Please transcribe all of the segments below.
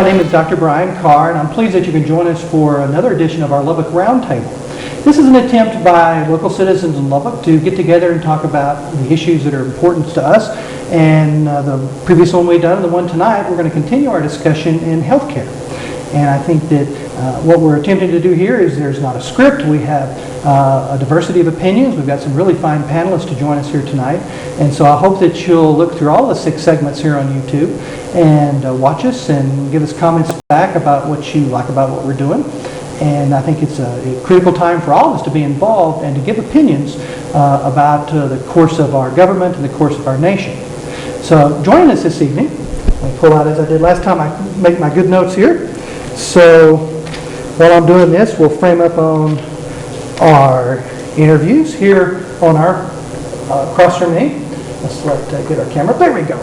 My name is Dr. Brian Carr, and I'm pleased that you can join us for another edition of our Lubbock Roundtable. This is an attempt by local citizens in Lubbock to get together and talk about the issues that are important to us. And the previous one we've done and the one tonight, we're going to continue our discussion in healthcare. And I think that what we're attempting to do here is there's not a script. We have a diversity of opinions. We've got some really fine panelists to join us here tonight. And so I hope that you'll look through all the 6 segments here on YouTube and watch us and give us comments back about what you like about what we're doing. And I think it's a critical time for all of us to be involved and to give opinions about the course of our government and the course of our nation. So joining us this evening, let me pull out as I did last time, I make my good notes here. So while I'm doing this, we'll frame up on our interviews here on our across from me. Let's get our camera. There we go.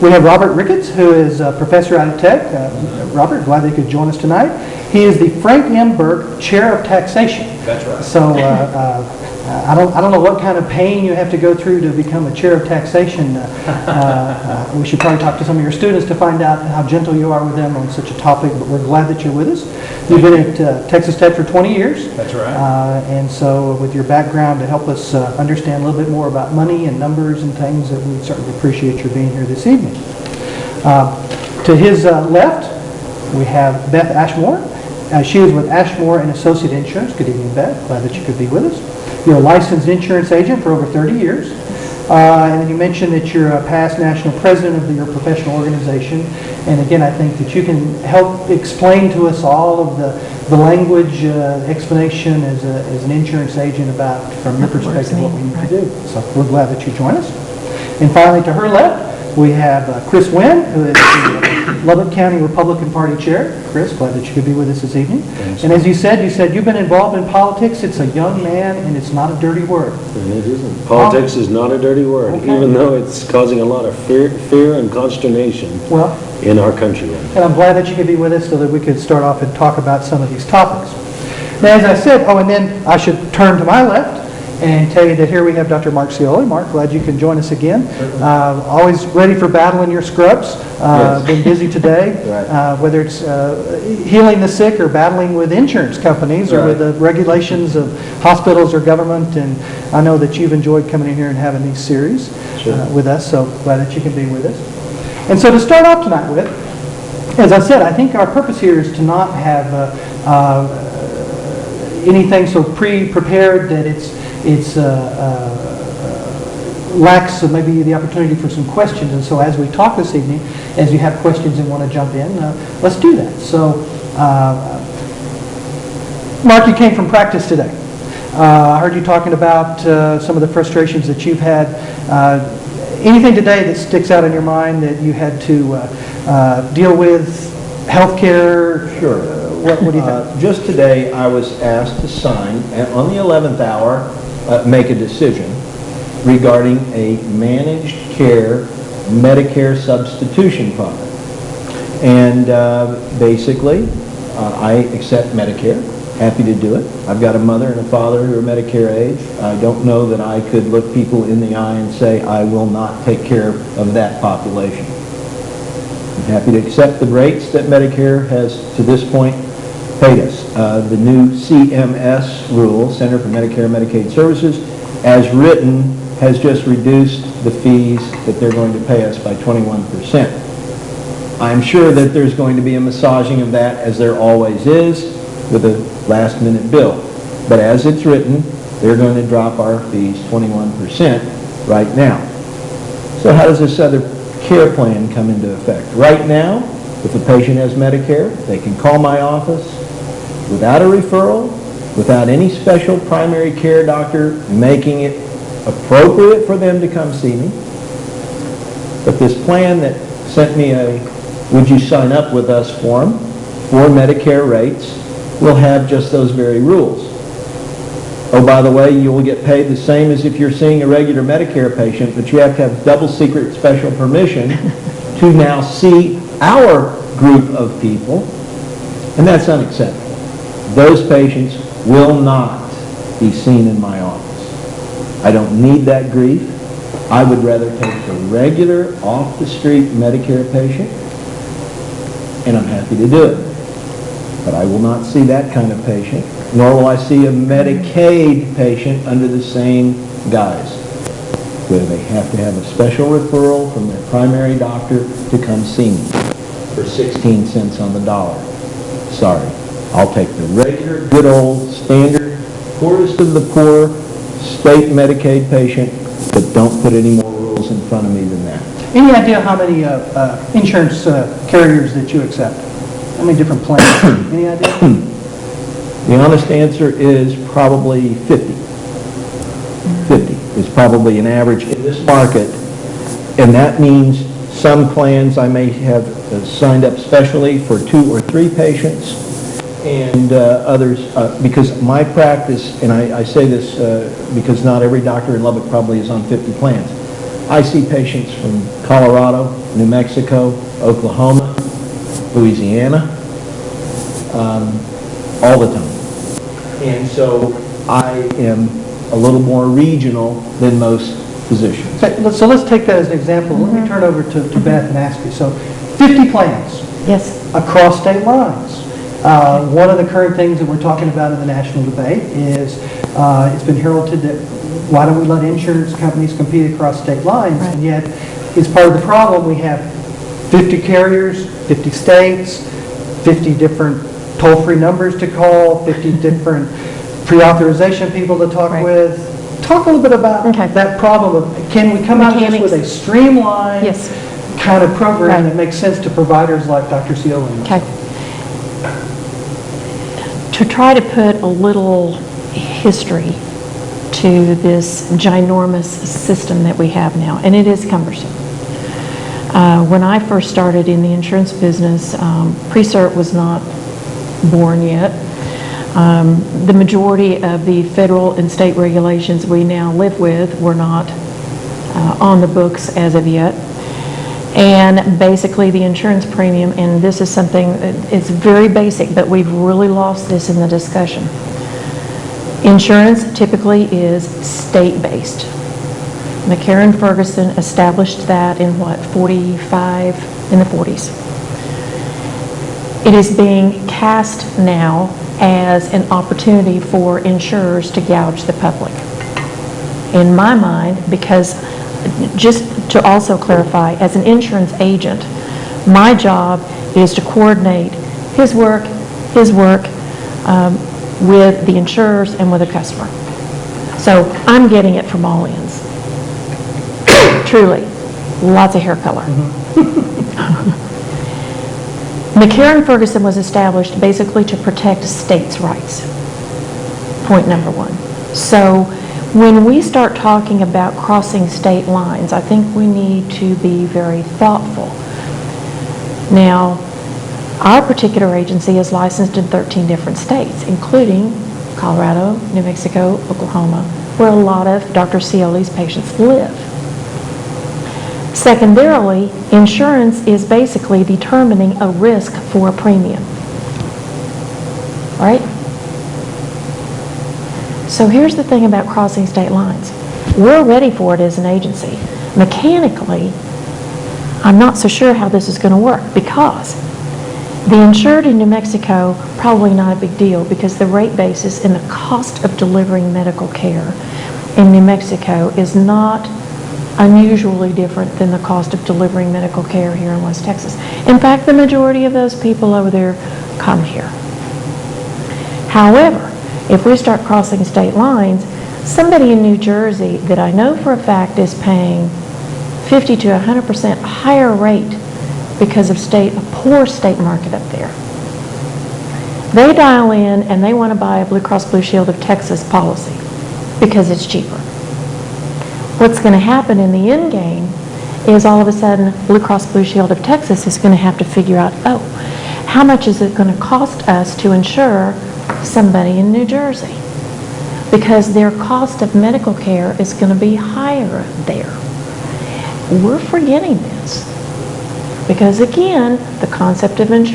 We have Robert Ricketts, who is a professor out of Tech. Robert, glad that you could join us tonight. He is the Frank M. Burke Chair of Taxation. That's right. So I don't know what kind of pain you have to go through to become a Chair of Taxation. We should probably talk to some of your students to find out how gentle you are with them on such a topic, but we're glad that you're with us. You've been at Texas Tech for 20 years. That's right. And so with your background to help us understand a little bit more about money and numbers and things, that we certainly appreciate your being here this evening. To his left, we have Beth Ashmore. She is with Ashmore and Associate Insurance. Good evening, Beth. Glad that you could be with us. You're a licensed insurance agent for over 30 years. And then you mentioned that you're a past national president of your professional organization. And again, I think that you can help explain to us all of the language explanation as an insurance agent about, from your perspective, what we need to do. So we're glad that you join us. And finally, to her left, we have Chris Winn, who is the Lubbock County Republican Party Chair. Chris, glad that you could be with us this evening. Thanks. And as you said you've been involved in politics. It's a young man, and it's not a dirty word. And it isn't. Politics is not a dirty word, Okay. even though it's causing a lot of fear and consternation in our country right now. And I'm glad that you could be with us so that we could start off and talk about some of these topics. Now, as I said, and then I should turn to my left and tell you that here we have Dr. Mark Scioli. Mark, glad you can join us again. Always ready for battling your scrubs. Yes. Been busy today, Right. whether it's healing the sick or battling with insurance companies or Right. with the regulations of hospitals or government. And I know that you've enjoyed coming in here and having these series Sure. with us, so glad that you can be with us. And so to start off tonight with, as I said, I think our purpose here is to not have anything so pre-prepared that it's lacks maybe the opportunity for some questions. And so as we talk this evening, as you have questions and want to jump in, let's do that. So, Mark, you came from practice today. I heard you talking about some of the frustrations that you've had. Anything today that sticks out in your mind that you had to deal with? Healthcare? Sure. What do you think? Just today, I was asked to sign, on the 11th hour, make a decision regarding a managed care Medicare substitution fund. And basically, I accept Medicare. Happy to do it. I've got a mother and a father who are Medicare age. I don't know that I could look people in the eye and say I will not take care of that population. I'm happy to accept the rates that Medicare has to this point paid us. The new CMS rule, Center for Medicare and Medicaid Services, as written, has just reduced the fees that they're going to pay us by 21%. I'm sure that there's going to be a massaging of that, as there always is, with a last-minute bill. But as it's written, they're going to drop our fees 21% right now. So how does this other care plan come into effect? Right now, if a patient has Medicare, they can call my office without a referral, without any special primary care doctor making it appropriate for them to come see me. But this plan that sent me a "would you sign up with us" form for Medicare rates will have just those very rules. Oh, by the way, you will get paid the same as if you're seeing a regular Medicare patient, but you have to have double secret special permission to now see our group of people, and that's unacceptable. Those patients will not be seen in my office. I don't need that grief. I would rather take the regular, off-the-street Medicare patient and I'm happy to do it. But I will not see that kind of patient, nor will I see a Medicaid patient under the same guise, where they have to have a special referral from their primary doctor to come see me for 16 cents on the dollar. Sorry. I'll take the regular, good old, standard, poorest of the poor, state Medicaid patient, but don't put any more rules in front of me than that. Any idea how many insurance carriers that you accept? How many different plans? Any idea? The honest answer is probably 50. 50 is probably an average in this market, and that means some plans I may have signed up specially for 2 or 3 patients, and others, because my practice, and I say this because not every doctor in Lubbock probably is on 50 plans. I see patients from Colorado, New Mexico, Oklahoma, Louisiana, all the time. And so I am a little more regional than most physicians. So let's take that as an example. Let me turn over to Beth and ask you. So 50 plans. Yes. Across state lines. One of the current things that we're talking about in the national debate is it's been heralded that why don't we let insurance companies compete across state lines? Right. And yet, as part of the problem, we have 50 carriers, 50 states, 50 different toll-free numbers to call, 50 different pre-authorization people to talk Right. with. Talk a little bit about Okay. that problem of can we come out just with a streamlined Yes. kind of program Right. that makes sense to providers like Dr. Scioli? Okay. To try to put a little history to this ginormous system that we have now, and it is cumbersome. When I first started in the insurance business, pre-cert was not born yet. The majority of the federal and state regulations we now live with were not on the books as of yet. And basically the insurance premium, and this is something, it's very basic, but we've really lost this in the discussion. Insurance typically is state-based. McCarran Ferguson established that in what, 45, in the 40s. It is being cast now as an opportunity for insurers to gouge the public. In my mind, because just to also clarify, as an insurance agent, my job is to coordinate his work with the insurers and with the customer. So I'm getting it from all ends. Truly, lots of hair color. McCarran Ferguson was established basically to protect states' rights. Point number one. So when we start talking about crossing state lines, I think we need to be very thoughtful. Now, our particular agency is licensed in 13 different states, including Colorado, New Mexico, Oklahoma, where a lot of Dr. Scioli's patients live. Secondarily, insurance is basically determining a risk for a premium. Right? So here's the thing about crossing state lines. We're ready for it as an agency. Mechanically, I'm not so sure how this is going to work because the insured in New Mexico, probably not a big deal because the rate basis and the cost of delivering medical care in New Mexico is not unusually different than the cost of delivering medical care here in West Texas. In fact, the majority of those people over there come here. However, if we start crossing state lines, somebody in New Jersey that I know for a fact is paying 50 to 100% higher rate because of a poor state market up there. They dial in and they want to buy a Blue Cross Blue Shield of Texas policy because it's cheaper. What's going to happen in the end game is all of a sudden Blue Cross Blue Shield of Texas is going to have to figure out, oh, how much is it going to cost us to insure somebody in New Jersey? Because their cost of medical care is going to be higher there. We're forgetting this. Because again, the concept of insurance